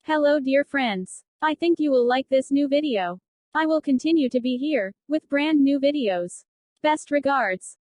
Hello dear friends. I think you will like this new video. I will continue to be here, with brand new videos. Best regards.